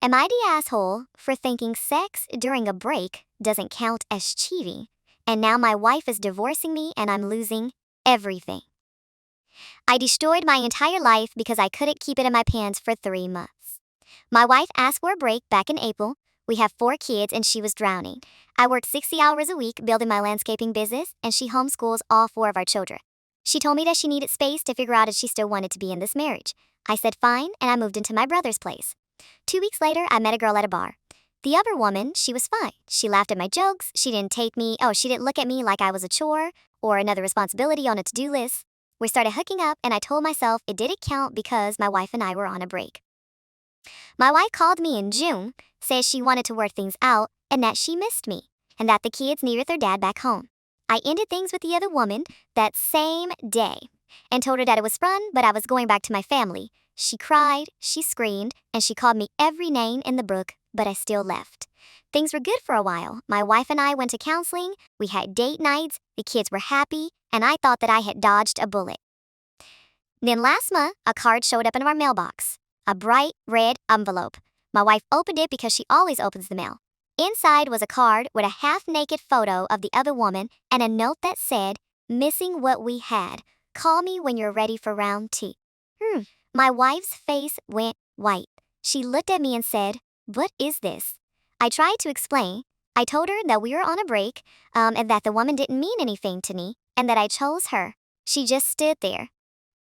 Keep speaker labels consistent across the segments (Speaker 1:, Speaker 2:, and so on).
Speaker 1: Am I the asshole for thinking sex during a break doesn't count as cheating? And now my wife is divorcing me and I'm losing everything. I destroyed my entire life because I couldn't keep it in my pants for 3 months. My wife asked for a break back in April. We have 4 kids and she was drowning. I worked 60 hours a week building my landscaping business and she homeschools all 4 of our children. She told me that she needed space to figure out if she still wanted to be in this marriage. I said fine and I moved into my brother's place. 2 weeks later, I met a girl at a bar. The other woman, she was fine. She laughed at my jokes. She didn't look at me like I was a chore or another responsibility on a to-do list. We started hooking up and I told myself it didn't count because my wife and I were on a break. My wife called me in June, said she wanted to work things out and that she missed me and that the kids needed their dad back home. I ended things with the other woman that same day and told her that it was fun, but I was going back to my family. She cried, she screamed, and she called me every name in the book, but I still left. Things were good for a while. My wife and I went to counseling, we had date nights, the kids were happy, and I thought that I had dodged a bullet. Then last month, a card showed up in our mailbox. A bright red envelope. My wife opened it because she always opens the mail. Inside was a card with a half-naked photo of the other woman and a note that said, "Missing what we had. Call me when you're ready for round 2." My wife's face went white. She looked at me and said, "What is this?" I tried to explain. I told her that we were on a break, and that the woman didn't mean anything to me, and that I chose her. She just stood there,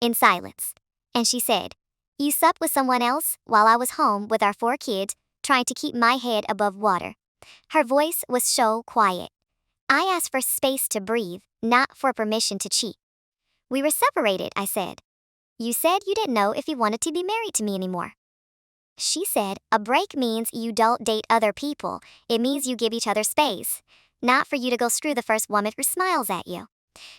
Speaker 1: in silence. And she said, "You slept with someone else while I was home with our 4 kids, trying to keep my head above water." Her voice was so quiet. I asked for space to breathe, not for permission to cheat. "We were separated," I said. "You said you didn't know if you wanted to be married to me anymore." She said, "A break means you don't date other people. It means you give each other space. Not for you to go screw the first woman who smiles at you."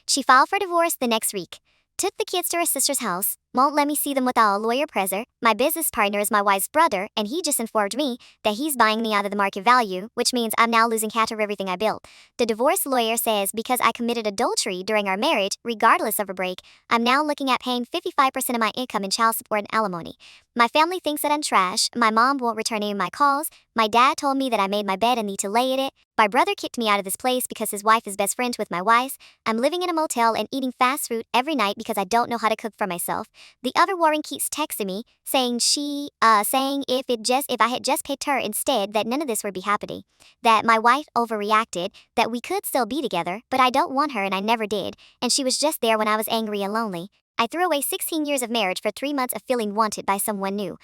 Speaker 1: She filed for divorce the next week. Took the kids to her sister's house, won't let me see them without a lawyer present. My business partner is my wife's brother, and he just informed me that he's buying me out of the market value, which means I'm now losing half of everything I built. The divorce lawyer says because I committed adultery during our marriage, regardless of a break, I'm now looking at paying 55% of my income in child support and alimony. My family thinks that I'm trash. My mom won't return any of my calls. My dad told me that I made my bed and need to lay in it. My brother kicked me out of this place because his wife is best friends with my wife's. I'm living in a motel and eating fast food every night because I don't know how to cook for myself. The other Warren keeps texting me, saying if I had just picked her instead, that none of this would be happening. That my wife overreacted, that we could still be together, but I don't want her and I never did, and she was just there when I was angry and lonely. I threw away 16 years of marriage for 3 months of feeling wanted by someone new.